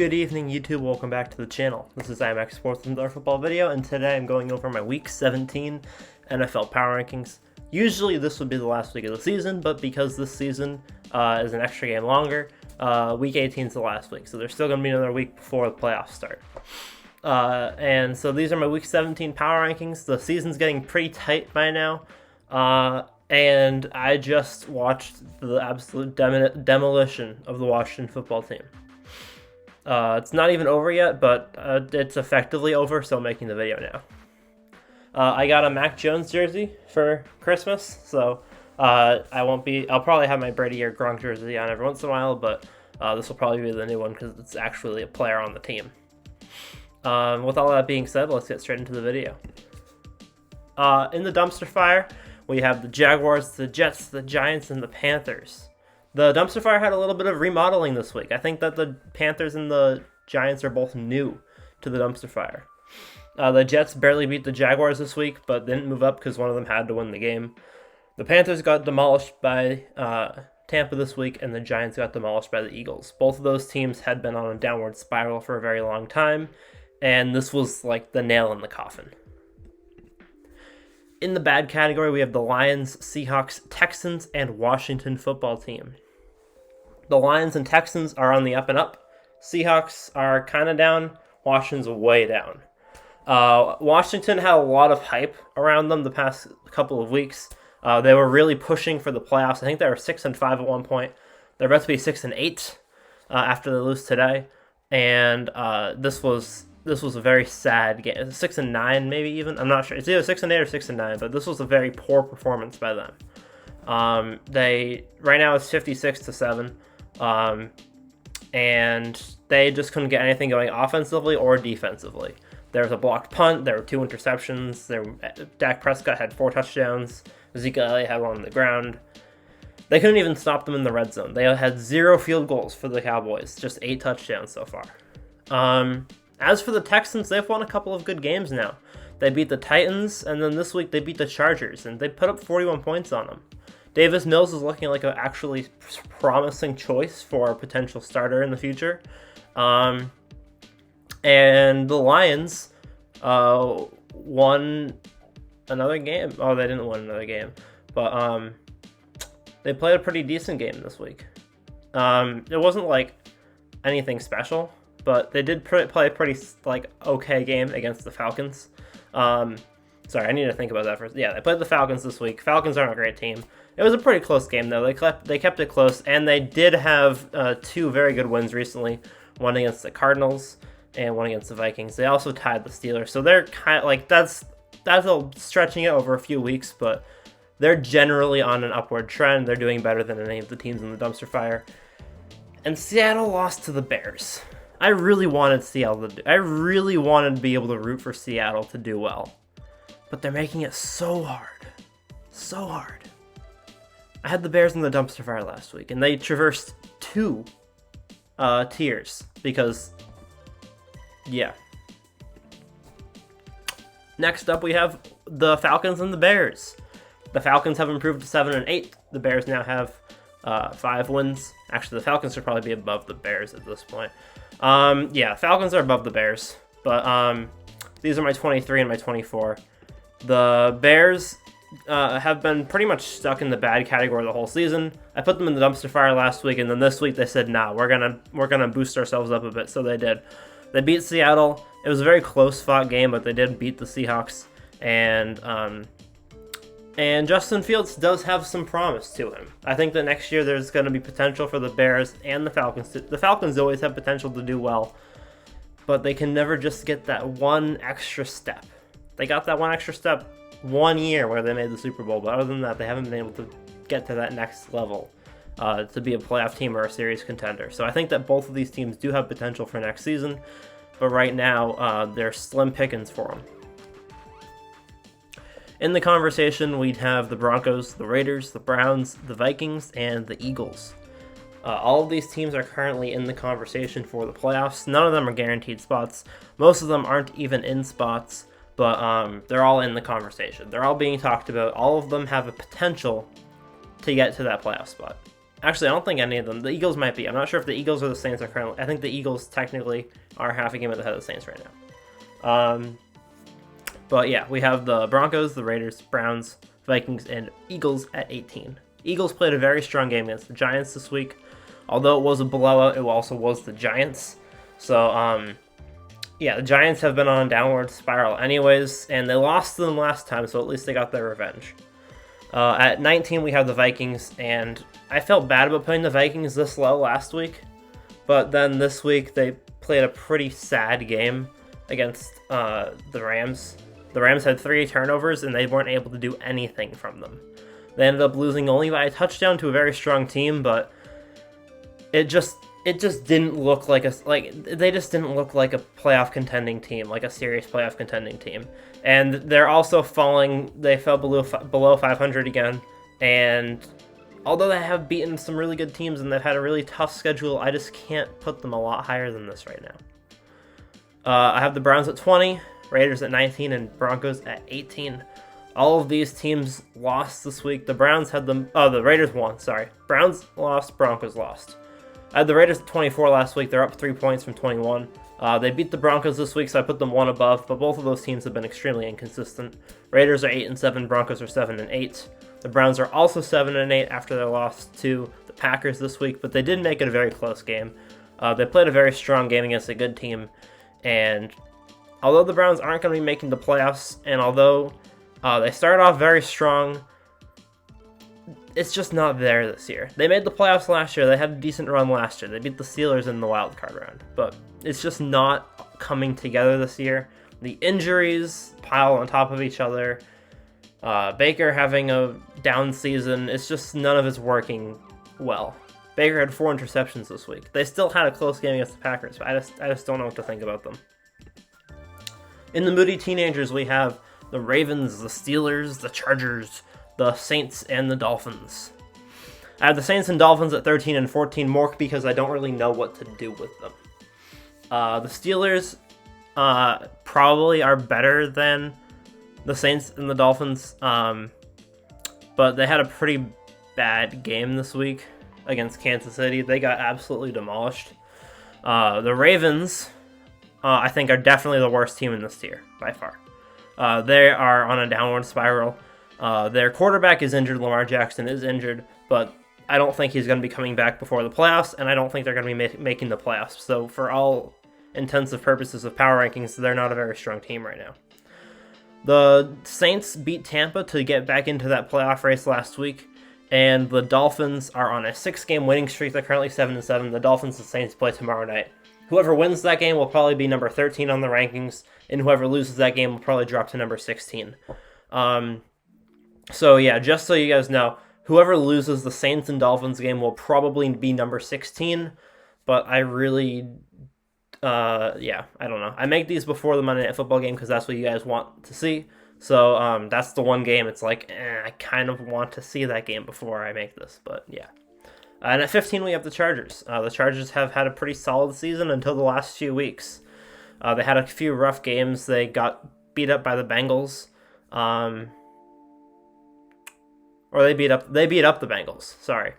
Good evening, YouTube. Welcome back to the channel. This is IMX Sports and our football video, and today I'm going over my Week 17 NFL Power Rankings. Usually this would be the last week of the season, but because this season is an extra game longer, Week 18 is the last week, so there's still going to be another week before the playoffs start. And so these are my Week 17 Power Rankings. The season's getting pretty tight by now, and I just watched the absolute demolition of the Washington football team. It's not even over yet, but it's effectively over, so I'm making the video now. I got a Mac Jones jersey for Christmas, so I'll probably have my Brady or Gronk jersey on every once in a while, but this will probably be the new one because it's actually a player on the team. With all that being said, let's get straight into the video. In the dumpster fire, we have the Jaguars, the Jets, the Giants, and the Panthers. The dumpster fire had a little bit of remodeling this week. I think that the Panthers and the Giants are both new to the dumpster fire. The Jets barely beat the Jaguars this week, but didn't move up because one of them had to win the game. The Panthers got demolished by Tampa this week, and the Giants got demolished by the Eagles. Both of those teams had been on a downward spiral for a very long time, and this was like the nail in the coffin. In the bad category, we have the Lions, Seahawks, Texans, and Washington football team. The Lions and Texans are on the up and up. Seahawks are kind of down. Washington's way down. Washington had a lot of hype around them the past couple of weeks. They were really pushing for the playoffs. I think they were 6-5 at one point. They're about to be 6-8 after they lose today. And this was a very sad game. 6-9, maybe even. I'm not sure. It's either 6-8 or 6-9, but this was a very poor performance by them. Right now it's 56-7, and they just couldn't get anything going offensively or defensively. There was a blocked punt. There were 2 interceptions. Dak Prescott had 4 touchdowns. Ezekiel Elliott had 1 on the ground. They couldn't even stop them in the red zone. They had 0 field goals for the Cowboys. Just 8 touchdowns so far. As for the Texans, they've won a couple of good games now. They beat the Titans, and then this week they beat the Chargers, and they put up 41 points on them. Davis Mills is looking like an actually promising choice for a potential starter in the future. And the Lions won another game. Oh, they didn't win another game, but they played a pretty decent game this week. It wasn't like anything special, but they did play a pretty okay game against the Falcons. Sorry, I need to think about that first. Yeah, they played the Falcons this week. Falcons aren't a great team. It was a pretty close game, though. They kept it close, and they did have 2 very good wins recently. One against the Cardinals and one against the Vikings. They also tied the Steelers, so they're kind of like that's stretching it over a few weeks, but they're generally on an upward trend. They're doing better than any of the teams in the dumpster fire. And Seattle lost to the Bears. I really wanted to be able to root for Seattle to do well, but they're making it so hard. So hard. I had the Bears in the dumpster fire last week, and they traversed 2 tiers because, yeah. Next up, we have the Falcons and the Bears. The Falcons have improved to 7-8. The Bears now have 5 wins. Actually, the Falcons should probably be above the Bears at this point. Yeah, Falcons are above the Bears, but these are my 23 and my 24. The Bears have been pretty much stuck in the bad category the whole season. I put them in the dumpster fire last week, and then this week they said, "Nah, we're gonna boost ourselves up a bit." So they did. They beat Seattle. It was a very close-fought game, but they did beat the Seahawks, and Justin Fields does have some promise to him. I think that next year there's going to be potential for the Bears and the Falcons. The Falcons always have potential to do well, but they can never just get that one extra step. They got that one extra step one year where they made the Super Bowl, but other than that, they haven't been able to get to that next level to be a playoff team or a series contender. So I think that both of these teams do have potential for next season, but right now they're slim pickings for them. In the conversation, we'd have the Broncos, the Raiders, the Browns, the Vikings, and the Eagles. All of these teams are currently in the conversation for the playoffs. None of them are guaranteed spots. Most of them aren't even in spots, but they're all in the conversation. They're all being talked about. All of them have a potential to get to that playoff spot. Actually, I don't think any of them. The Eagles might be. I'm not sure if the Eagles or the Saints are currently. I think the Eagles technically are half a game ahead of the Saints right now. But yeah, we have the Broncos, the Raiders, Browns, Vikings, and Eagles at 18. Eagles played a very strong game against the Giants this week. Although it was a blowout, it also was the Giants. So, yeah, the Giants have been on a downward spiral anyways, and they lost to them last time, so at least they got their revenge. At 19, we have the Vikings, and I felt bad about putting the Vikings this low last week, but then this week they played a pretty sad game against the Rams. The Rams had 3 turnovers, and they weren't able to do anything from them. They ended up losing only by a touchdown to a very strong team, but it just didn't look like they just didn't look like a playoff contending team, like a serious playoff contending team. And they're also falling. They fell below 500 again. And although they have beaten some really good teams and they've had a really tough schedule, I just can't put them a lot higher than this right now. I have the Browns at 20, Raiders at 19, and Broncos at 18. All of these teams lost this week. The Browns had them. Oh, the Raiders won. Sorry, Browns lost. Broncos lost. I had the Raiders at 24 last week. They're up 3 points from 21. They beat the Broncos this week, so I put them 1 above, but both of those teams have been extremely inconsistent. Raiders are 8-7, Broncos are 7-8. The Browns are also 7-8 after their loss to the Packers this week, but they did make it a very close game. They played a very strong game against a good team, and although the Browns aren't going to be making the playoffs, and although they started off very strong, it's just not there this year. They made the playoffs last year. They had a decent run last year. They beat the Steelers in the wild card round, but it's just not coming together this year. The injuries pile on top of each other. Baker having a down season. It's just none of it's working well. Baker had 4 interceptions this week. They still had a close game against the Packers, but I just don't know what to think about them. In the Moody Teenagers, we have the Ravens, the Steelers, the Chargers, the Saints, and the Dolphins. I have the Saints and Dolphins at 13 and 14 more because I don't really know what to do with them. The Steelers probably are better than the Saints and the Dolphins, but they had a pretty bad game this week against Kansas City. They got absolutely demolished. The Ravens, I think, are definitely the worst team in this tier, by far. They are on a downward spiral. Their quarterback is injured. Lamar Jackson is injured, but I don't think he's going to be coming back before the playoffs, and I don't think they're going to be making the playoffs. So for all intensive purposes of power rankings, they're not a very strong team right now. The Saints beat Tampa to get back into that playoff race last week, and the Dolphins are on a 6-game winning streak. They're currently 7-7. The Dolphins and Saints play tomorrow night. Whoever wins that game will probably be number 13 on the rankings, and whoever loses that game will probably drop to number 16. So yeah, just so you guys know, whoever loses the Saints and Dolphins game will probably be number 16, but I really, I don't know. I make these before the Monday Night Football game because that's what you guys want to see. So that's the one game it's like, I kind of want to see that game before I make this, but yeah. And at 15, we have the Chargers. The Chargers have had a pretty solid season until the last few weeks. They had a few rough games. They got beat up by the Bengals. Or they beat up the Bengals. Sorry.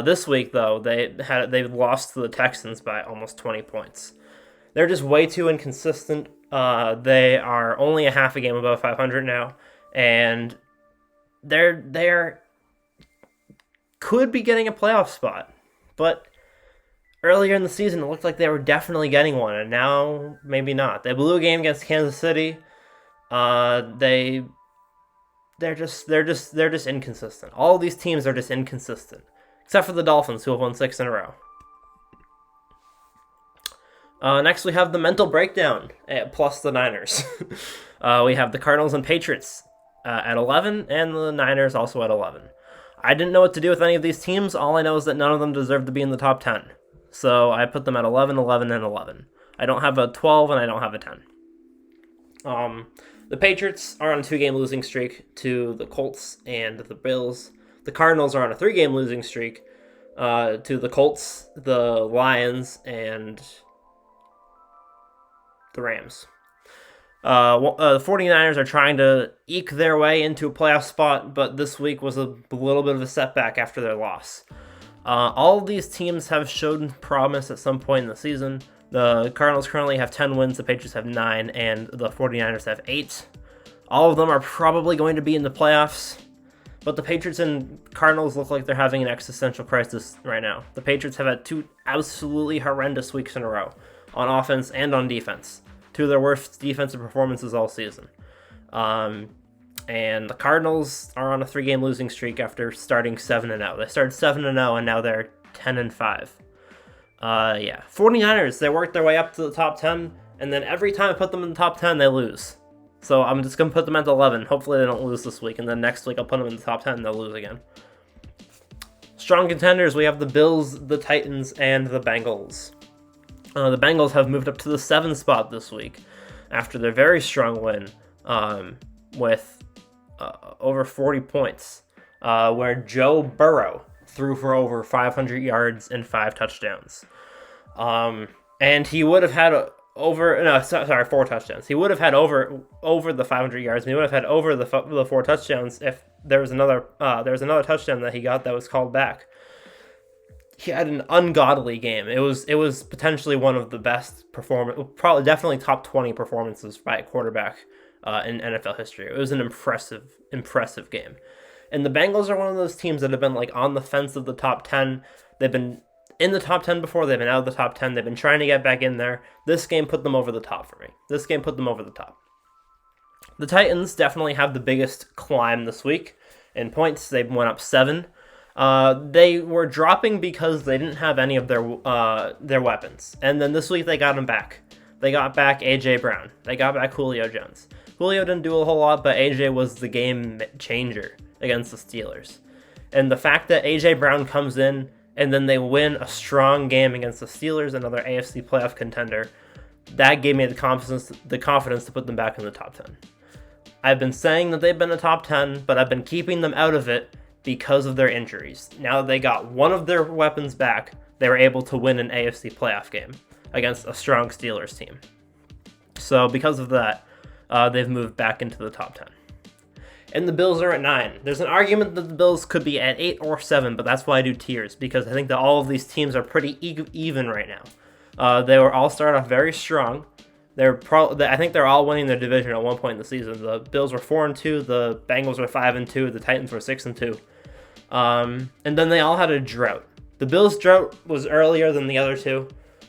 This week though, they lost to the Texans by almost 20 points. They're just way too inconsistent. They are only a half a game above 500 now, and they're could be getting a playoff spot. But earlier in the season, it looked like they were definitely getting one, and now maybe not. They blew a game against Kansas City. They're just inconsistent. All of these teams are just inconsistent, except for the Dolphins, who have won 6 in a row. Next, we have the mental breakdown plus the Niners. We have the Cardinals and Patriots at 11, and the Niners also at 11. I didn't know what to do with any of these teams. All I know is that none of them deserve to be in the top 10. So I put them at 11, 11, and 11. I don't have a 12, and I don't have a 10. The Patriots are on a 2-game losing streak to the Colts and the Bills. The Cardinals are on a 3-game losing streak to the Colts, the Lions, and the Rams. The 49ers are trying to eke their way into a playoff spot, but this week was a little bit of a setback after their loss. All of these teams have shown promise at some point in the season. The Cardinals currently have 10 wins, the Patriots have 9, and the 49ers have 8. All of them are probably going to be in the playoffs, but the Patriots and Cardinals look like they're having an existential crisis right now. The Patriots have had 2 absolutely horrendous weeks in a row, on offense and on defense. 2 of their worst defensive performances all season. And the Cardinals are on a 3-game losing streak after starting 7-0. They started 7-0, and now they're 10-5. 49ers, they worked their way up to the top 10, and then every time I put them in the top 10, they lose. So I'm just going to put them at 11. Hopefully they don't lose this week, and then next week I'll put them in the top 10, and they'll lose again. Strong contenders, we have the Bills, the Titans, and the Bengals. The Bengals have moved up to the 7th spot this week after their very strong win with over 40 points, where Joe Burrow threw for over 500 yards and 5 touchdowns. And he would have had 4 touchdowns. He would have had over the 500 yards, and he would have had over the 4 touchdowns if there was another touchdown that he got that was called back. He had an ungodly game. It was potentially one of the best probably definitely top 20 performances by a quarterback in NFL history. It was an impressive game. And the Bengals are one of those teams that have been like on the fence of the top 10. They've been in the top 10 before. They've been out of the top 10. They've been trying to get back in there. This game put them over the top for me. The Titans definitely have the biggest climb this week. In points, they went up 7. They were dropping because they didn't have any of their weapons. And then this week they got them back. They got back A.J. Brown. They got back Julio Jones. Julio didn't do a whole lot, but A.J. was the game changer against the Steelers. And the fact that A.J. Brown comes in and then they win a strong game against the Steelers, another AFC playoff contender, that gave me the confidence to put them back in the top 10. I've been saying that they've been a top 10, but I've been keeping them out of it because of their injuries. Now that they got one of their weapons back, they were able to win an AFC playoff game against a strong Steelers team. So because of that, they've moved back into the top 10. And the Bills are at 9. There's an argument that the Bills could be at 8 or 7, but that's why I do tiers, because I think that all of these teams are pretty even right now. They were all started off very strong. I think they're all winning their division at one point in the season. The Bills were 4-2, the Bengals were 5-2, the Titans were 6-2. And then they all had a drought. The Bills' drought was earlier than the other two,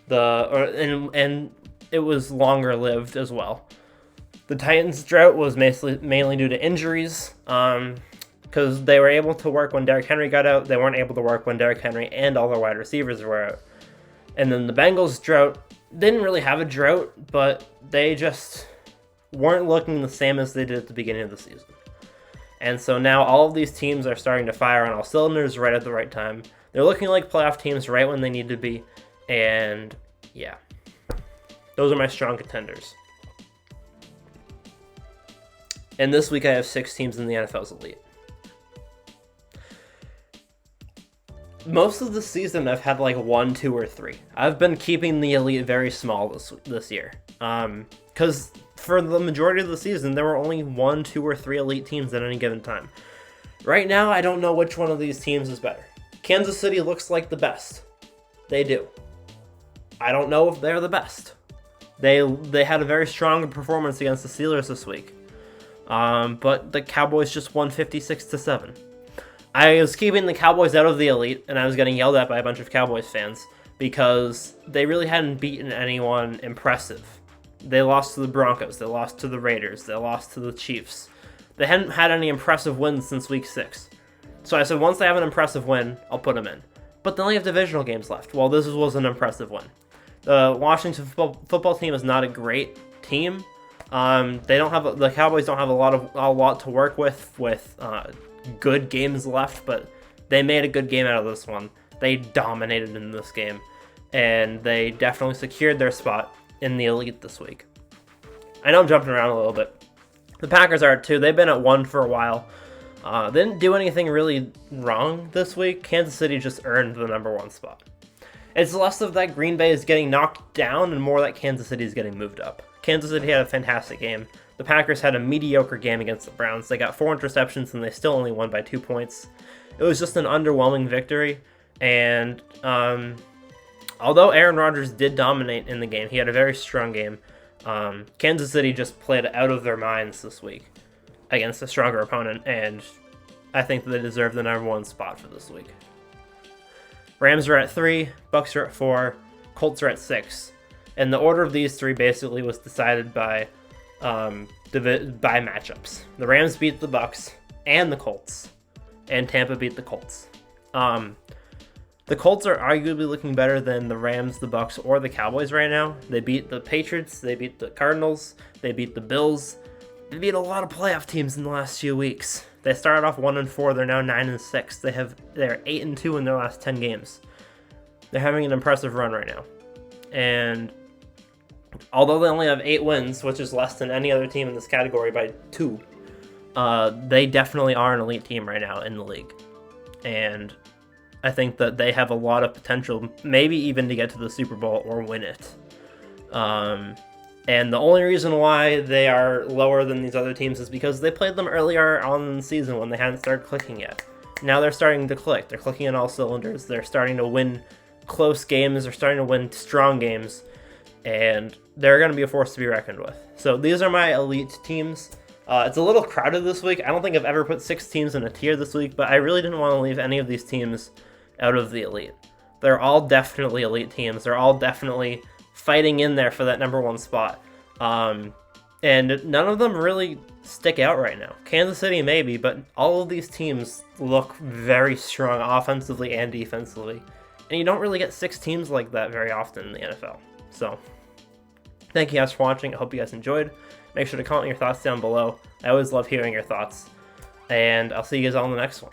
and it was longer lived as well. The Titans' drought was mainly due to injuries, because they were able to work when Derrick Henry got out. They weren't able to work when Derrick Henry and all their wide receivers were out. And then the Bengals' drought didn't really have a drought, but they just weren't looking the same as they did at the beginning of the season. And so now all of these teams are starting to fire on all cylinders right at the right time. They're looking like playoff teams right when they need to be. And yeah, those are my strong contenders. And this week I have 6 teams in the NFL's elite. Most of the season I've had like 1, 2, or 3. I've been keeping the elite very small this year. Because for the majority of the season, there were only 1, 2, or 3 elite teams at any given time. Right now, I don't know which one of these teams is better. Kansas City looks like the best. They do. I don't know if they're the best. They had a very strong performance against the Steelers this week. But the Cowboys just won 56-7. I was keeping the Cowboys out of the elite, and I was getting yelled at by a bunch of Cowboys fans because they really hadn't beaten anyone impressive. They lost to the Broncos, they lost to the Raiders, they lost to the Chiefs. They hadn't had any impressive wins since week 6. So I said, once they have an impressive win, I'll put them in. But they only have divisional games left. Well, this was an impressive win. The Washington football team is not a great team. The Cowboys don't have a lot to work with good games left, but they made a good game out of this one. They dominated in this game, and they definitely secured their spot in the elite this week. I know I'm jumping around a little bit. The Packers are at 2. They've been at 1 for a while. They didn't do anything really wrong this week. Kansas City just earned the number 1 spot. It's less of that Green Bay is getting knocked down and more that Kansas City is getting moved up. Kansas City had a fantastic game. The Packers had a mediocre game against the Browns. They got 4 interceptions and they still only won by 2 points. It was just an underwhelming victory. And although Aaron Rodgers did dominate in the game, he had a very strong game. Kansas City just played out of their minds this week against a stronger opponent, and I think that they deserve the number 1 spot for this week. Rams are at 3, Bucks are at 4, Colts are at 6. And the order of these 3 basically was decided by matchups. The Rams beat the Bucks and the Colts, and Tampa beat the Colts. The Colts are arguably looking better than the Rams, the Bucks, or the Cowboys right now. They beat the Patriots, they beat the Cardinals, they beat the Bills. They beat a lot of playoff teams in the last few weeks. They started off 1-4, they're now 9-6. They're 8-2 in their last 10 games. They're having an impressive run right now. And although they only have 8 wins, which is less than any other team in this category by 2, they definitely are an elite team right now in the league. And I think that they have a lot of potential, maybe even to get to the Super Bowl or win it. And the only reason why they are lower than these other teams is because they played them earlier on in the season when they hadn't started clicking yet. Now they're starting to click. They're clicking on all cylinders. They're starting to win close games. They're starting to win strong games. And they're going to be a force to be reckoned with. So these are my elite teams. It's a little crowded this week. I don't think I've ever put 6 teams in a tier this week, but I really didn't want to leave any of these teams out of the elite. They're all definitely elite teams. They're all definitely fighting in there for that number 1 spot. And none of them really stick out right now. Kansas City maybe, but all of these teams look very strong offensively and defensively. And you don't really get 6 teams like that very often in the NFL. So, thank you guys for watching. I hope you guys enjoyed. Make sure to comment your thoughts down below. I always love hearing your thoughts. And I'll see you guys all in the next one.